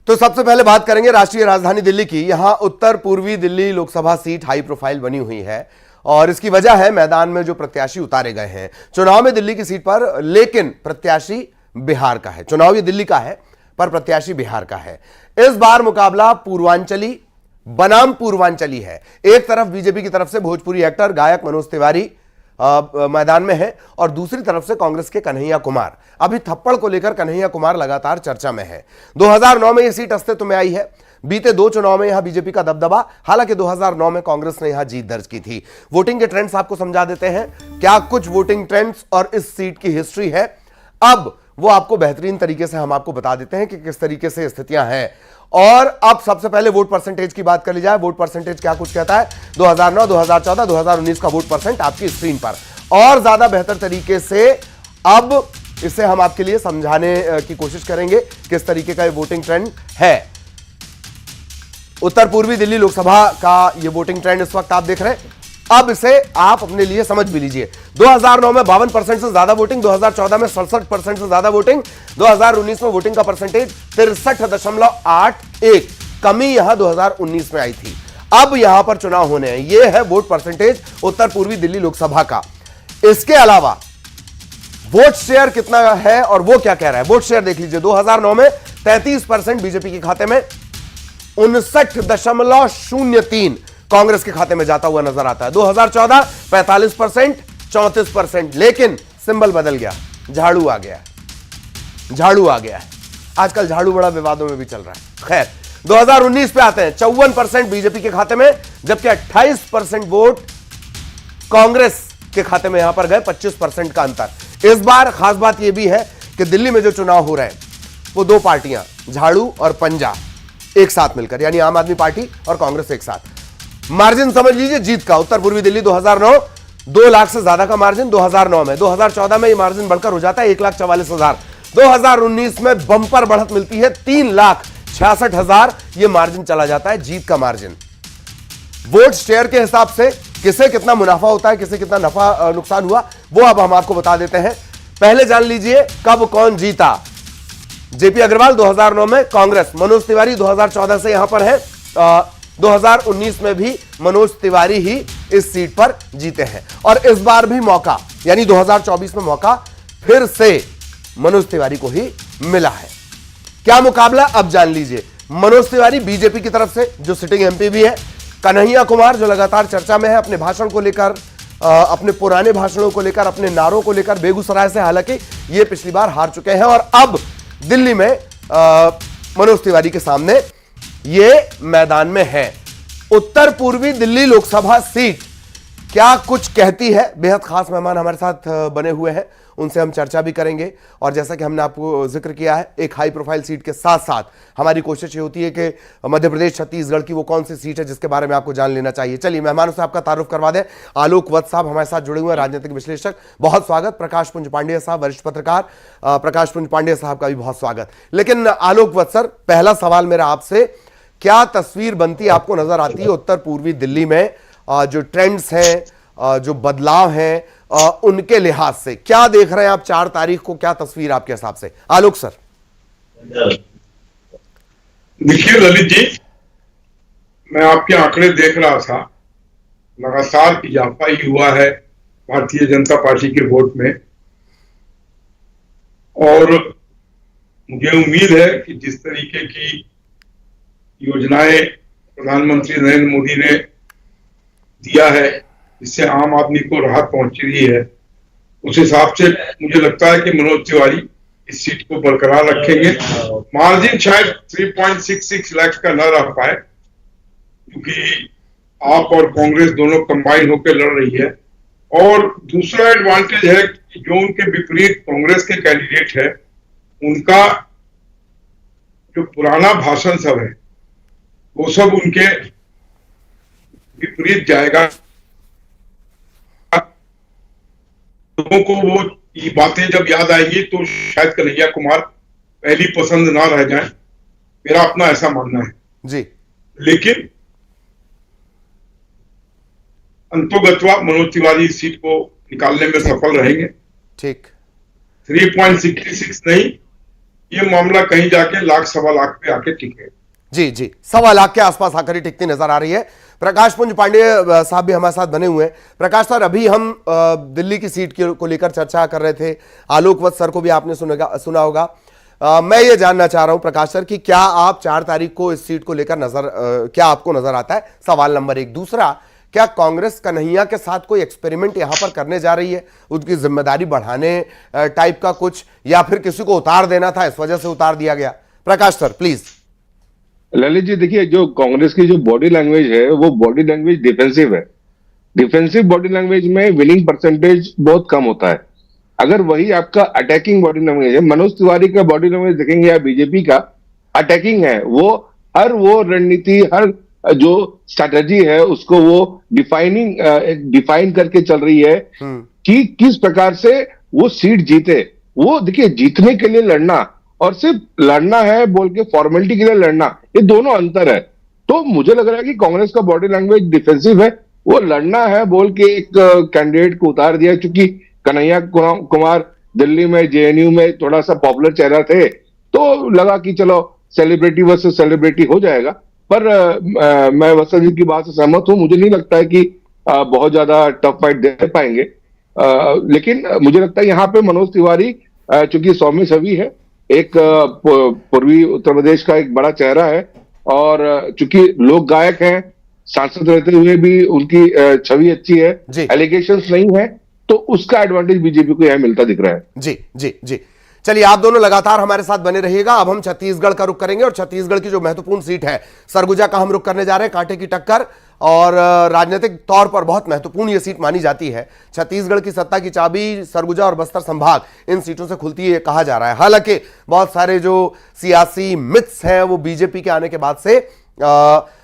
तो सबसे पहले बात करेंगे राष्ट्रीय राजधानी दिल्ली की। यहां उत्तर पूर्वी Delhi Lok Sabha seat high profile बनी हुई है और इसकी वजह है मैदान में जो प्रत्याशी उतारे गए हैं चुनाव में दिल्ली की सीट पर, लेकिन प्रत्याशी बिहार का है। चुनाव ये दिल्ली का है पर प्रत्याशी बिहार का है। इस बार मुकाबला पूर्वांचली बनाम पूर्वांचली है। एक तरफ बीजेपी की तरफ से भोजपुरी एक्टर गायक मनोज तिवारी मैदान में है और दूसरी तरफ से कांग्रेस के कन्हैया कुमार। अभी थप्पड़ को लेकर कन्हैया कुमार लगातार चर्चा में है। 2009 में यह सीट अस्तित्व में आई है। बीते 2 चुनाव में यहां बीजेपी का दबदबा, हालांकि 2009 में कांग्रेस ने यहां जीत दर्ज की थी। वोटिंग के ट्रेंड्स आपको समझा देते हैं, क्या कुछ वोटिंग ट्रेंड्स और इस सीट की हिस्ट्री है। अब वो आपको बेहतरीन तरीके से हम आपको बता देते हैं कि किस तरीके से स्थितियां हैं। और अब सबसे पहले वोट परसेंटेज की बात कर ली जाए। वोट परसेंटेज क्या कुछ कहता है 2009, 2014, 2019 का वोट परसेंट आपकी स्क्रीन पर और ज्यादा बेहतर तरीके से अब इसे हम आपके लिए समझाने की कोशिश करेंगे किस तरीके का ये वोटिंग ट्रेंड है। उत्तर पूर्वी दिल्ली लोकसभा का ये वोटिंग ट्रेंड इस वक्त आप देख रहे हैं। अब इसे आप अपने लिए समझ भी लीजिए। 2009 में 52% से ज्यादा वोटिंग, 2014 में 67% से ज्यादा वोटिंग, 2019 में वोटिंग का परसेंटेज 63.81, कमी यहां 2019 में आई थी। अब यहां पर चुनाव होने हैं। यह है वोट परसेंटेज उत्तर पूर्वी दिल्ली लोकसभा का। इसके अलावा वोट शेयर कितना है और वो क्या कह रहा है, वोट शेयर देख लीजिए। 2009 में 33% बीजेपी के खाते में, 59.03 कांग्रेस के खाते में जाता हुआ नजर आता है। 2014 45%, 34%, लेकिन सिंबल बदल गया, झाड़ू आ गया। झाड़ू आ गया है आजकल, झाड़ू बड़ा विवादों में भी चल रहा है। खैर 2019 पे आते हैं। 54% बीजेपी के खाते में, जबकि 28% वोट कांग्रेस के खाते में यहां पर गए। 25% का अंतर। इस बार खास बात यह भी है कि दिल्ली में जो चुनाव हो रहे हैं वो 2 पार्टियां, झाड़ू और पंजा, एक साथ मिलकर, यानी आम आदमी पार्टी और कांग्रेस एक साथ। मार्जिन समझ लीजिए जीत का। उत्तर पूर्वी दिल्ली 2009 2 लाख से ज्यादा का मार्जिन 2009 में। 2014 में यह मार्जिन बढ़कर हो जाता है 1,44,000। 2019 में बंपर बढ़त मिलती है 3,66,000। यह मार्जिन चला जाता है जीत का मार्जिन। वोट शेयर के हिसाब से किसे कितना मुनाफा होता है, किसे कितना नफा नुकसान हुआ, वो अब हम आपको बता देते हैं। पहले जान लीजिए कब कौन जीता। जेपी अग्रवाल 2009 में कांग्रेस, मनोज तिवारी 2014 से यहां पर है। 2019 में भी मनोज तिवारी ही इस सीट पर जीते हैं और इस बार भी मौका, यानी 2024 में मौका फिर से मनोज तिवारी को ही मिला है। क्या मुकाबला अब जान लीजिए। मनोज तिवारी बीजेपी की तरफ से जो सिटिंग एमपी भी है, कन्हैया कुमार जो लगातार चर्चा में है अपने भाषण को लेकर, अपने पुराने भाषणों को लेकर, अपने नारों को लेकर, बेगूसराय से हालांकि ये पिछली बार हार चुके हैं और अब दिल्ली में मनोज तिवारी के सामने ये मैदान में है। उत्तर पूर्वी दिल्ली लोकसभा सीट क्या कुछ कहती है। बेहद खास मेहमान हमारे साथ बने हुए हैं, उनसे हम चर्चा भी करेंगे। और जैसा कि हमने आपको जिक्र किया है, एक हाई प्रोफाइल सीट के साथ साथ हमारी कोशिश ये होती है कि मध्य प्रदेश छत्तीसगढ़ की वो कौन सी सीट है जिसके बारे में आपको जान लेना चाहिए। चलिए मेहमानों से आपका तारुफ करवा दें। आलोक वत्स साहब हमारे साथ जुड़े हुए हैं, राजनीतिक विश्लेषक, बहुत स्वागत। प्रकाश पुंज पांडेय साहब, वरिष्ठ पत्रकार, प्रकाश पुंज पांडेय साहब का भी बहुत स्वागत। लेकिन आलोक वत्स सर, पहला सवाल मेरा आपसे, क्या तस्वीर बनती आपको नजर आती है उत्तर पूर्वी दिल्ली में, जो ट्रेंड्स हैं, जो बदलाव हैं, उनके लिहाज से क्या देख रहे हैं आप 4 तारीख को, क्या तस्वीर आपके हिसाब से। आलोक सर। देखिए ललित जी, मैं आपके आंकड़े देख रहा था, लगातार इजाफा ही हुआ है भारतीय जनता पार्टी के वोट में और मुझे उम्मीद है कि जिस तरीके की योजनाएं प्रधानमंत्री नरेंद्र मोदी ने दिया है, इससे आम आदमी को राहत पहुंच रही है, उस हिसाब से मुझे लगता है कि मनोज तिवारी इस सीट को बरकरार रखेंगे। मार्जिन शायद 3.66 लाख का न रह पाए क्योंकि आप और कांग्रेस दोनों कंबाइन होकर लड़ रही है। और दूसरा एडवांटेज है कि जो उनके विपरीत कांग्रेस के कैंडिडेट है, उनका जो पुराना भाषण सब है वो सब उनके विपरीत जाएगा। लोगों को वो ये बातें जब याद आएंगी तो शायद कन्हैया कुमार पहली पसंद ना रह जाए, मेरा अपना ऐसा मानना है जी। लेकिन अंतोगत्वा मनोज तिवारी इस सीट को निकालने में सफल रहेंगे। ठीक। 3.66 नहीं, ये मामला कहीं जाके लाख सवा लाख पे आके टिके। जी जी, 1.25 लाख के आसपास आकर ही टिकती नजर आ रही है। प्रकाश पुंज पांडे साहब भी हमारे साथ बने हुए हैं। प्रकाश सर, अभी हम दिल्ली की सीट को लेकर चर्चा कर रहे थे, आलोक वत्स सर को भी आपने सुना होगा। मैं ये जानना चाह रहा हूं प्रकाश सर कि क्या आप 4 तारीख को इस सीट को लेकर क्या आपको नजर आता है? सवाल नंबर 1। दूसरा, क्या कांग्रेस कन्हैया के साथ कोई एक्सपेरिमेंट यहां पर करने जा रही है, उनकी जिम्मेदारी बढ़ाने टाइप का कुछ, या फिर किसी को उतार देना था इस वजह से उतार दिया गया? प्रकाश सर प्लीज। ललित जी, देखिए, जो कांग्रेस की जो बॉडी लैंग्वेज है वो बॉडी लैंग्वेज डिफेंसिव है। डिफेंसिव बॉडी लैंग्वेज में विनिंग परसेंटेज बहुत कम होता है। अगर वही आपका अटैकिंग बॉडी लैंग्वेज है, मनोज तिवारी का बॉडी लैंग्वेज देखेंगे या बीजेपी का अटैकिंग है, वो रणनीति, हर जो स्ट्रैटेजी है उसको वो डिफाइन करके चल रही है कि किस प्रकार से वो सीट जीते। वो देखिए, जीतने के लिए लड़ना और सिर्फ लड़ना है बोल के फॉर्मेलिटी के लिए लड़ना, ये दोनों अंतर है। तो मुझे लग रहा है कि कांग्रेस का बॉडी लैंग्वेज डिफेंसिव है। वो लड़ना है बोल के एक कैंडिडेट को उतार दिया, क्योंकि कन्हैया कुमार दिल्ली में जेएनयू में थोड़ा सा पॉपुलर चेहरा थे, तो लगा कि चलो सेलिब्रिटी वर्सेस सेलिब्रिटी हो जाएगा। पर मैं वत्सल जी की बात से सहमत हूं। मुझे नहीं लगता है कि बहुत ज्यादा टफ फाइट दे पाएंगे। लेकिन मुझे लगता है यहाँ पे मनोज तिवारी चूंकि सौम्य छवि है, एक पूर्वी उत्तर प्रदेश का एक बड़ा चेहरा है, और चूंकि लोक गायक हैं, सांसद रहते हुए भी उनकी छवि अच्छी है, एलिगेशंस नहीं है, तो उसका एडवांटेज बीजेपी को यहां मिलता दिख रहा है। जी जी जी, चलिए आप दोनों लगातार हमारे साथ बने रहिएगा। अब हम छत्तीसगढ़ का रुख करेंगे, और छत्तीसगढ़ की जो महत्वपूर्ण सीट है सरगुजा का हम रुख करने जा रहे हैं। कांटे की टक्कर, और राजनीतिक तौर पर बहुत महत्वपूर्ण यह सीट मानी जाती है। छत्तीसगढ़ की सत्ता की चाबी सरगुजा और बस्तर संभाग इन सीटों से खुलती है कहा जा रहा है। हालांकि बहुत सारे जो सियासी मिथ्स हैं वो बीजेपी के आने के बाद से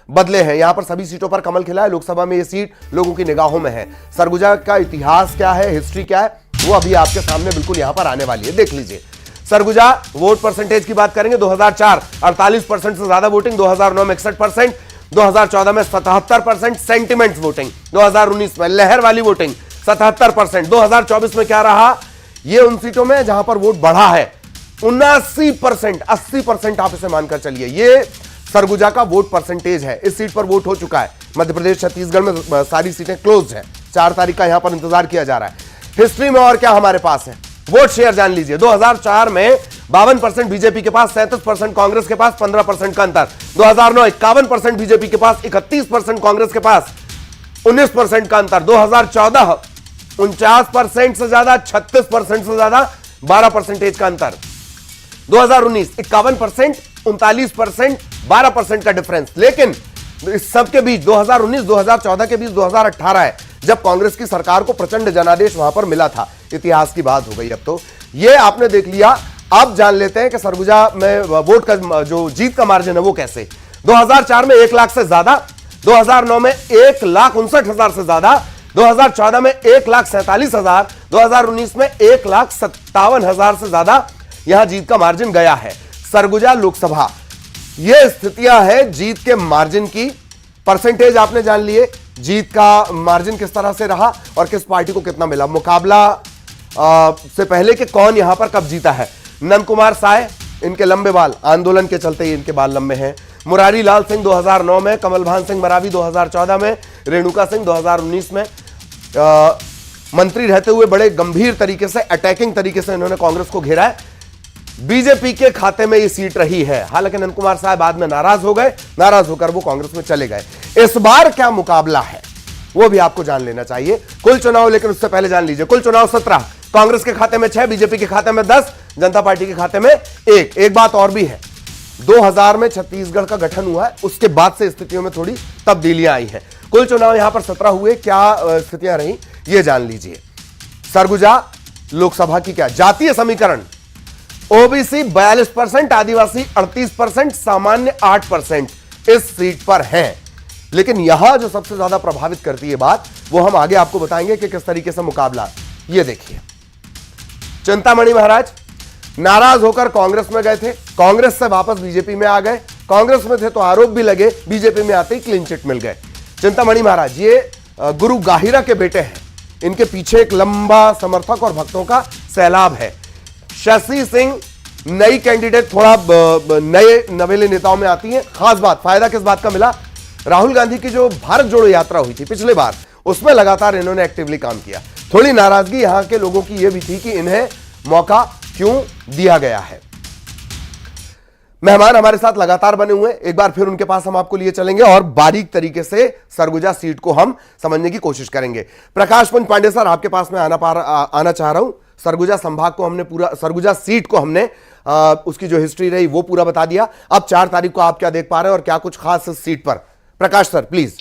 बदले हैं। यहां पर सभी सीटों पर कमल खिला है। लोकसभा में यह सीट लोगों की निगाहों में है। सरगुजा का इतिहास क्या है, हिस्ट्री क्या है, वो अभी आपके सामने बिल्कुल यहां पर आने वाली है, देख लीजिए। सरगुजा वोट परसेंटेज की बात करेंगे, 2004 48% से ज्यादा वोटिंग, 2009 में 61%, 2014 में 77%, सेंटिमेंट्स वोटिंग 2019 में लहर वाली वोटिंग 77%, 2024 में क्या रहा, ये उन सीटों में जहां पर वोट बढ़ा है 79%, 80% आप इसे मानकर चलिए, ये सरगुजा का वोट परसेंटेज है। इस सीट पर वोट हो चुका है। मध्य प्रदेश छत्तीसगढ़ में सारी सीटें क्लोज हैं। 4 तारीख का यहां पर इंतजार किया जा रहा है। हिस्ट्री में और क्या हमारे पास है, वोट शेयर जान लीजिए। 2004 में 52% बीजेपी के पास, 37% कांग्रेस के पास, 15% का अंतर। 2009 51% बीजेपी के पास, 31% कांग्रेस के पास, 19% का अंतर। 2014 49% से ज्यादा, 36% से ज्यादा, 12% का अंतर। 2019 51%, 39%, 12% का डिफरेंस। लेकिन इस सबके बीच 2019 2014 के बीच 2018 है, जब कांग्रेस की सरकार को प्रचंड जनादेश वहां पर मिला था। इतिहास की बात हो गई। अब तो ये आपने देख लिया। अब जान लेते हैं कि सरगुजा में वोट का जो जीत का मार्जिन है वो कैसे। 2004 में 1 लाख से ज्यादा, 2009 में 1,59,000 से ज्यादा, 2014 में 1,47,000, 2019 में 1,57,000 से ज्यादा यहां जीत का मार्जिन गया है। सरगुजा लोकसभा, यह स्थितियां है जीत के मार्जिन की। परसेंटेज आपने जान लिए, जीत का मार्जिन किस तरह से रहा और किस पार्टी को कितना मिला। मुकाबला से पहले कि कौन यहां पर कब जीता है। नंद कुमार साय, इनके लंबे बाल, आंदोलन के चलते ही इनके बाल लंबे हैं। मुरारी लाल सिंह 2009 में, कमल भान सिंह मरावी 2014 में, रेणुका सिंह 2019 में। मंत्री रहते हुए बड़े गंभीर तरीके से, अटैकिंग तरीके से इन्होंने कांग्रेस को घेरा है। बीजेपी के खाते में यह सीट रही है। हालांकि नंद कुमार साहब बाद में नाराज हो गए, नाराज होकर वो कांग्रेस में चले गए। इस बार क्या मुकाबला है वो भी आपको जान लेना चाहिए। कुल चुनाव, लेकिन उससे पहले जान लीजिए, कुल चुनाव 17, कांग्रेस के खाते में 6, बीजेपी के खाते में 10, जनता पार्टी के खाते में 1। एक बात और भी है, 2000 में छत्तीसगढ़ का गठन हुआ है, उसके बाद से स्थितियों में थोड़ी तब्दीलियां आई हैं। कुल चुनाव यहां पर 17 हुए, क्या स्थितियां रही ये जान लीजिए। सरगुजा लोकसभा की क्या जातीय समीकरण, ओबीसी 42%, आदिवासी 38%, सामान्य 8% इस सीट पर हैं। लेकिन यहां जो सबसे ज्यादा प्रभावित करती है बात, वो हम आगे आपको बताएंगे कि किस तरीके से मुकाबला। ये देखिए, चिंतामणि महाराज नाराज होकर कांग्रेस में गए थे, कांग्रेस से वापस बीजेपी में आ गए। कांग्रेस में थे तो आरोप भी लगे, बीजेपी में आते ही क्लीन चिट मिल गए। चिंतामणि महाराज ये गुरु गाहिरा के बेटे हैं। इनके पीछे एक लंबा समर्थक और भक्तों का सैलाब है। शशि सिंह नई कैंडिडेट थोड़ा नए नवेले नेताओं में आती हैं। खास बात, फायदा किस बात का मिला? राहुल गांधी की जो भारत जोड़ो यात्रा हुई थी पिछले बार, उसमें लगातार इन्होंने एक्टिवली काम किया। थोड़ी नाराजगी यहां के लोगों की यह भी थी कि इन्हें मौका क्यों दिया गया है। मेहमान हमारे साथ लगातार बने हुए हैं, एक बार फिर उनके पास हम आपको लिए चलेंगे और बारीक तरीके से सरगुजा सीट को हम समझने की कोशिश करेंगे। प्रकाश पंच पांडे सर, आपके पास मैं आना चाह रहा हूं। सरगुजा संभाग को हमने पूरा, सरगुजा सीट को हमने उसकी जो हिस्ट्री रही वो पूरा बता दिया। अब 4 तारीख को आप क्या देख पा रहे हैं और क्या कुछ खास इस सीट पर? प्रकाश सर प्लीज।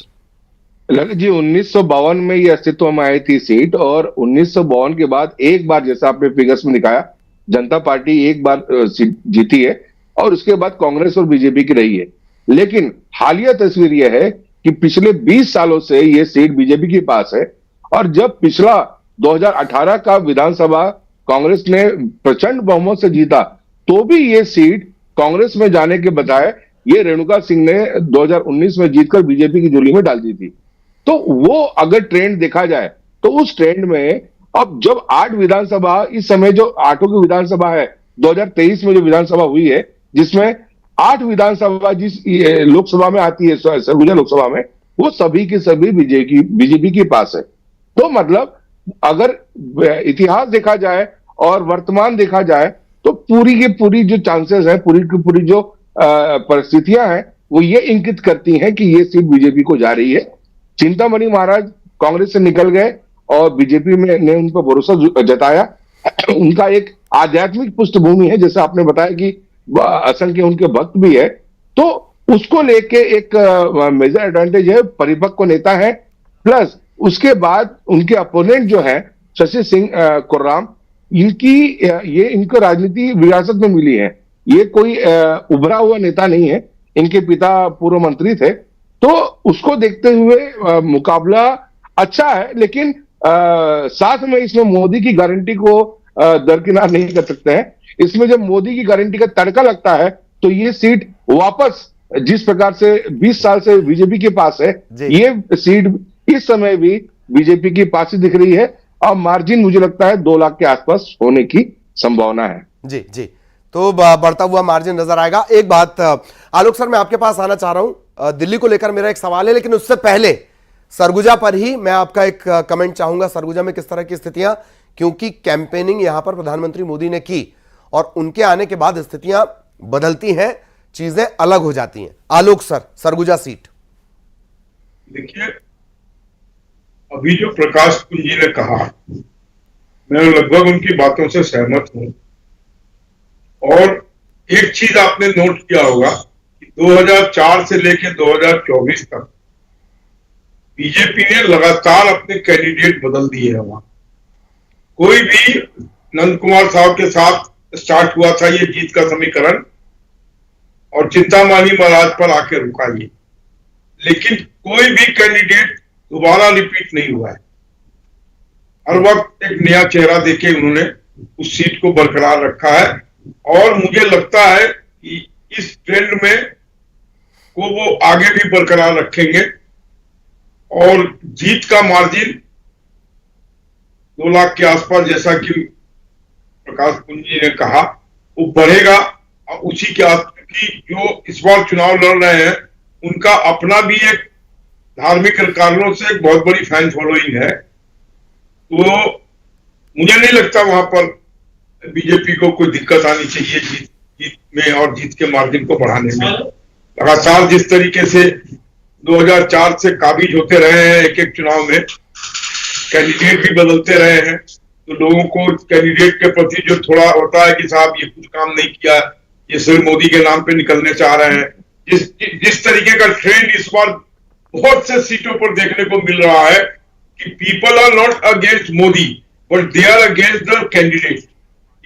ललित जी, 1952 में ये अस्तित्व में आई थी सीट, और 1952 के बाद एक बार, जैसा आपने फिगर्स में दिखाया, जनता पार्टी एक बार सीट जीती है और उसके बाद कांग्रेस और बीजेपी की रही है। लेकिन हालिया तस्वीर यह है कि पिछले 20 सालों से यह सीट बीजेपी के पास है, और जब पिछला 2018 का विधानसभा कांग्रेस ने प्रचंड बहुमत से जीता, तो भी यह सीट कांग्रेस में जाने के बजाय ये रेणुका सिंह ने 2019 में जीतकर बीजेपी की झोली में डाल दी थी। तो वो अगर ट्रेंड देखा जाए तो उस ट्रेंड में अब जब 8 विधानसभा, इस समय जो 8 की विधानसभा है, 2023 में जो विधानसभा हुई है, जिसमें 8 विधानसभा जिस लोकसभा में आती है, सरगुजा लोकसभा में, वो सभी की सभी बीजेपी के पास है। तो मतलब अगर इतिहास देखा जाए और वर्तमान देखा जाए तो पूरी की पूरी जो चांसेस है, पूरी की पूरी जो परिस्थितियां हैं, वो ये इंगित करती हैं कि ये सीट बीजेपी को जा रही है। चिंतामणि महाराज कांग्रेस से निकल गए और बीजेपी में ने उन पर भरोसा जताया। उनका एक आध्यात्मिक पृष्ठभूमि है, जैसे आपने बताया कि असंख्य उनके भक्त भी है, तो उसको लेके एक मेजर एडवांटेज है, परिपक्व नेता है। प्लस उसके बाद उनके अपोनेंट जो है शशि सिंह कुर्राम, इनको राजनीति विरासत में मिली है। ये कोई उभरा हुआ नेता नहीं है, इनके पिता पूर्व मंत्री थे। तो उसको देखते हुए मुकाबला अच्छा है, लेकिन साथ में इसमें मोदी की गारंटी को दरकिनार नहीं कर सकते हैं। इसमें जब मोदी की गारंटी का तड़का लगता है तो ये सीट वापस, जिस प्रकार से 20 साल से बीजेपी के पास है, ये सीट इस समय भी बीजेपी के पास ही दिख रही है, और मार्जिन मुझे लगता है 2 लाख के आसपास होने की संभावना है। जी जी, तो बढ़ता हुआ मार्जिन नजर आएगा। एक बात आलोक सर, मैं आपके पास आना चाह रहा हूं, दिल्ली को लेकर मेरा एक सवाल है, लेकिन उससे पहले सरगुजा पर ही मैं आपका एक कमेंट चाहूंगा। सरगुजा में किस तरह की स्थितियां, क्योंकि कैंपेनिंग यहां पर प्रधानमंत्री मोदी ने की और उनके आने के बाद स्थितियां बदलती हैं, चीजें अलग हो जाती हैं। आलोक सर, सरगुजा सीट। देखिए, अभी जो प्रकाश पुंज जी ने कहा, मैं लगभग उनकी बातों से सहमत हूं। और एक चीज आपने नोट किया होगा कि 2004 से लेकर 2024 तक बीजेपी ने लगातार अपने कैंडिडेट बदल दिए हैं। वहां कोई भी नंद कुमार साहब के साथ स्टार्ट हुआ था ये जीत का समीकरण, और चिंतामणि महाराज पर आके रुका ये, लेकिन कोई भी कैंडिडेट दोबारा रिपीट नहीं हुआ है। हर वक्त एक नया चेहरा देके उन्होंने उस सीट को बरकरार रखा है, और मुझे लगता है कि इस ट्रेंड में को वो आगे भी बरकरार रखेंगे, और जीत का मार्जिन 2 लाख के आसपास, जैसा कि प्रकाश पुंज जी ने कहा, वो बढ़ेगा। और उसी के आसपास की जो इस बार चुनाव लड़ रहे हैं, उनका अपना भी एक धार्मिक कारणों से एक बहुत बड़ी फैन फॉलोइंग है। तो मुझे नहीं लगता वहां पर बीजेपी को कोई दिक्कत आनी चाहिए जीत में और जीत के मार्जिन को बढ़ाने में। लगातार जिस तरीके से 2004 से काबिज होते रहे हैं एक एक चुनाव में, कैंडिडेट भी बदलते रहे हैं, तो लोगों को कैंडिडेट के प्रति जो थोड़ा होता है कि साहब ये कुछ काम नहीं किया, ये सिर्फ मोदी के नाम पे निकलने चाह रहे हैं। जिस तरीके का ट्रेंड इस बार बहुत से सीटों पर देखने को मिल रहा है कि people are not against Modi but they are against the candidate.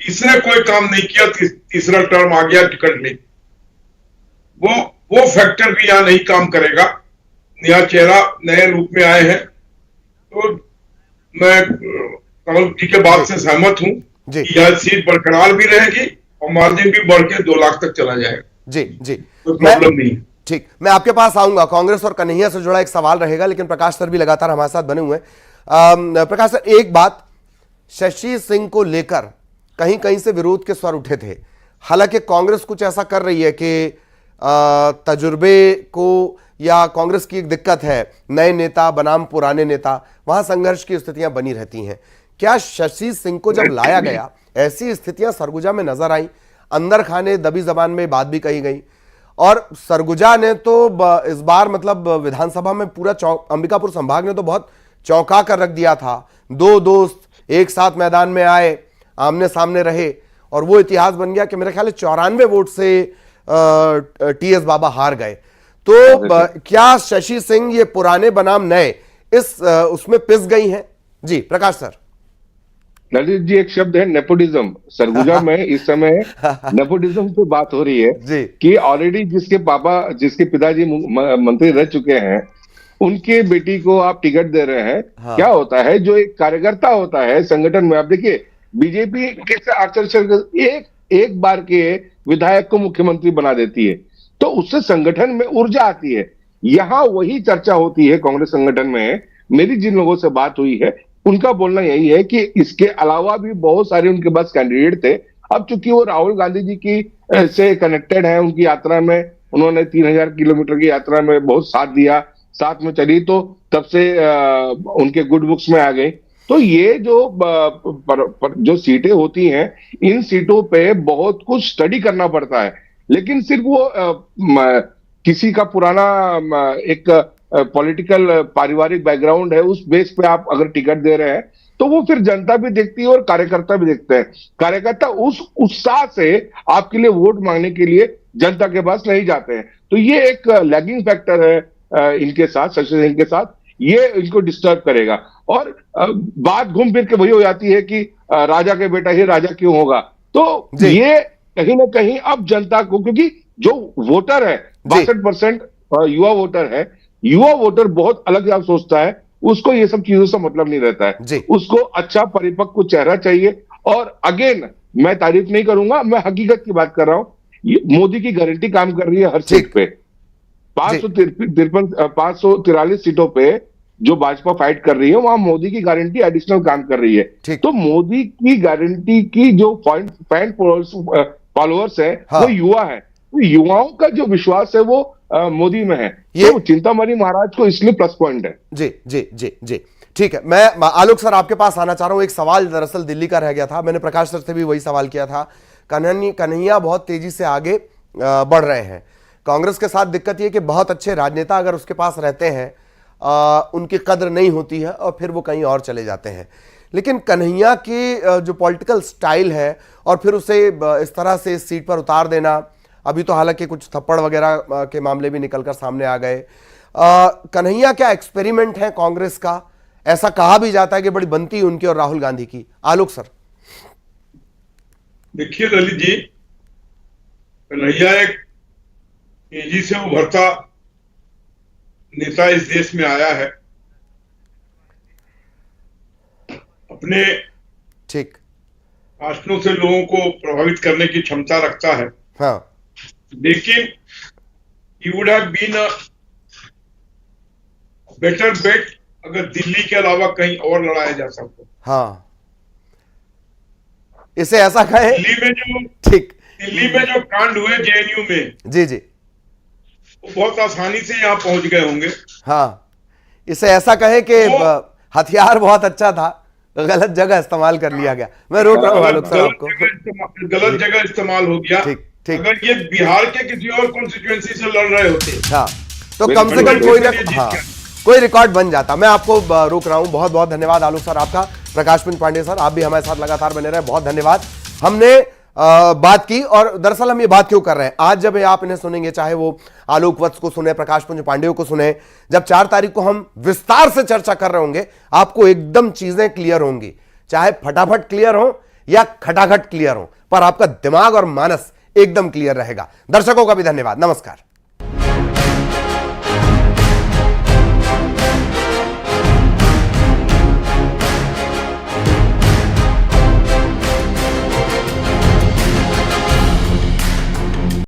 इसने कोई काम नहीं किया, तीसरा टर्म आ गया, टिकट नहीं, वो फैक्टर भी यहां नहीं काम करेगा। नया चेहरा नए रूप में आए हैं, तो मैं कमल जी के बात से सहमत हूं कि यह सीट बरकरार भी रहेगी और मार्जिन भी बढ़ के 2 लाख तक चला जाएगा। जी जी, कोई प्रॉब्लम नहीं। ठीक, मैं आपके पास आऊंगा। कांग्रेस और कन्हैया से जुड़ा एक सवाल रहेगा, लेकिन प्रकाश सर भी लगातार हमारे साथ बने हुए हैं। प्रकाश सर, एक बात, शशि सिंह को लेकर कहीं कहीं से विरोध के स्वर उठे थे, हालांकि कांग्रेस कुछ ऐसा कर रही है कि तजुर्बे को, या कांग्रेस की एक दिक्कत है नए नेता बनाम पुराने नेता, वहां संघर्ष की स्थितियां बनी रहती हैं। क्या शशि सिंह को जब लाया गया ऐसी स्थितियां सरगुजा में नजर आई? अंदर खाने दबी जबान में बात भी कही गई, और सरगुजा ने तो इस बार मतलब विधानसभा में पूरा अंबिकापुर संभाग ने तो बहुत चौंका कर रख दिया था। दो दोस्त एक साथ मैदान में आए, आमने सामने रहे, और वो इतिहास बन गया कि मेरे ख्याल 94 वोट से टीएस बाबा हार गए। तो क्या शशि सिंह ये पुराने बनाम नए इस उसमें पिस गई हैं? जी प्रकाश सर। ललित जी, एक शब्द है नेपोटिज्म। सरगुजा में इस समय नेपोटिज्म पे बात हो रही है जी। कि ऑलरेडी जिसके पिताजी मंत्री रह चुके हैं, उनके बेटी को आप टिकट दे रहे हैं। हाँ। क्या होता है, जो एक कार्यकर्ता होता है संगठन में, आप देखिए बीजेपी कैसे आचरण, एक बार के विधायक को मुख्यमंत्री बना देती है, तो उससे संगठन में ऊर्जा आती है। यहां वही चर्चा होती है कांग्रेस संगठन में। मेरी जिन लोगों से बात हुई है उनका बोलना यही है कि इसके अलावा भी बहुत सारे उनके पास कैंडिडेट थे। अब चूंकि वो राहुल गांधी जी की से कनेक्टेड है, उनकी यात्रा में उन्होंने 3000 किलोमीटर की यात्रा में बहुत साथ दिया, साथ में चली, तो तब से उनके गुड बुक्स में आ गई। तो ये जो सीटें होती हैं, इन सीटों पे बहुत कुछ स्टडी करना पड़ता है। लेकिन सिर्फ वो किसी का पुराना एक पॉलिटिकल पारिवारिक बैकग्राउंड है, उस बेस पे आप अगर टिकट दे रहे हैं तो वो फिर जनता भी देखती है और कार्यकर्ता भी देखते हैं। कार्यकर्ता उस उत्साह से आपके लिए वोट मांगने के लिए जनता के पास नहीं जाते हैं। तो ये एक लैगिंग फैक्टर है इनके साथ, शशि सिंह के साथ, ये इनको डिस्टर्ब करेगा। और बात घूम फिर के वही हो जाती है कि राजा के बेटा ही राजा क्यों होगा। तो ये कहीं ना कहीं अब जनता को, क्योंकि जो वोटर है 62% युवा वोटर है, युवा वोटर बहुत अलग आप सोचता है, उसको ये सब चीजों से मतलब नहीं रहता है। उसको अच्छा परिपक्व चेहरा चाहिए। और अगेन मैं तारीफ नहीं करूंगा, मैं हकीकत की बात कर रहा हूं। मोदी की गारंटी काम कर रही है हर सीट पे। 543 सीटों पे जो भाजपा फाइट कर रही है, वहां मोदी की गारंटी एडिशनल काम कर रही है। तो मोदी की गारंटी की जो फैन फॉलोअर्स है वो युवा है। तो युवाओं का जो विश्वास है वो मोदी में है। तो चिंतामणि महाराज को इसलिए प्लस पॉइंट है। जी जी जी जी, ठीक है। मैं आलोक सर आपके पास आना चाह रहा हूं। एक सवाल दरअसल दिल्ली का रह गया था, मैंने प्रकाश सर से भी वही सवाल किया था। कन्हैया बहुत तेजी से आगे बढ़ रहे हैं। कांग्रेस के साथ दिक्कत यह कि बहुत अच्छे राजनेता अगर उसके पास रहते हैं, उनकी कद्र नहीं होती है और फिर वो कहीं और चले जाते हैं। लेकिन कन्हैया की जो पॉलिटिकल स्टाइल है, और फिर उसे इस तरह से इस सीट पर उतार देना, अभी तो हालांकि कुछ थप्पड़ वगैरह के मामले भी निकलकर सामने आ गए। कन्हैया क्या एक्सपेरिमेंट है कांग्रेस का? ऐसा कहा भी जाता है कि बड़ी बनती उनकी और राहुल गांधी की। आलोक सर। देखिए ललित जी, कन्हैया एक तेजी से उभरता नेता इस देश में आया है। अपने ठीक भाषणों से लोगों को प्रभावित करने की क्षमता रखता है। हाँ। लेकिन he would have been a better bet अगर दिल्ली के अलावा कहीं और लड़ाया जा सकता। हाँ, इसे ऐसा कहें, दिल्ली में जो कांड हुए जेएनयू में, जी जी, वो बहुत आसानी से यहाँ पहुंच गए होंगे। हाँ, इसे ऐसा कहें कि हथियार बहुत अच्छा था, गलत जगह इस्तेमाल कर लिया गया। मैं रोक रहा हूँ आलोक सर आपको। गलत जगह इस्तेमाल हो गया। ठीक। अगर ये बिहार के किसी और कॉन्स्टिट्यूएंसी से लड़ रहे होते, हाँ, तो कम से कम कोई रिकॉर्ड बन जाता। मैं आपको रोक रहा हूं। बहुत बहुत धन्यवाद आलोक सर आपका। प्रकाश पिंड पांडे सर, आप भी हमारे साथ लगातार बने रहे, बहुत धन्यवाद। हमने बात की, और दरअसल हम ये बात क्यों कर रहे हैं, आज जब आप इन्हें सुनेंगे, चाहे वो आलोक वत्स को सुने, प्रकाश पुंज पांडे को सुने, जब 4 तारीख को हम विस्तार से चर्चा कर रहे होंगे, आपको एकदम चीजें क्लियर होंगी। चाहे फटाफट क्लियर हो या खटाखट क्लियर हो, पर आपका दिमाग और मानस एकदम क्लियर रहेगा। दर्शकों का भी धन्यवाद। नमस्कार।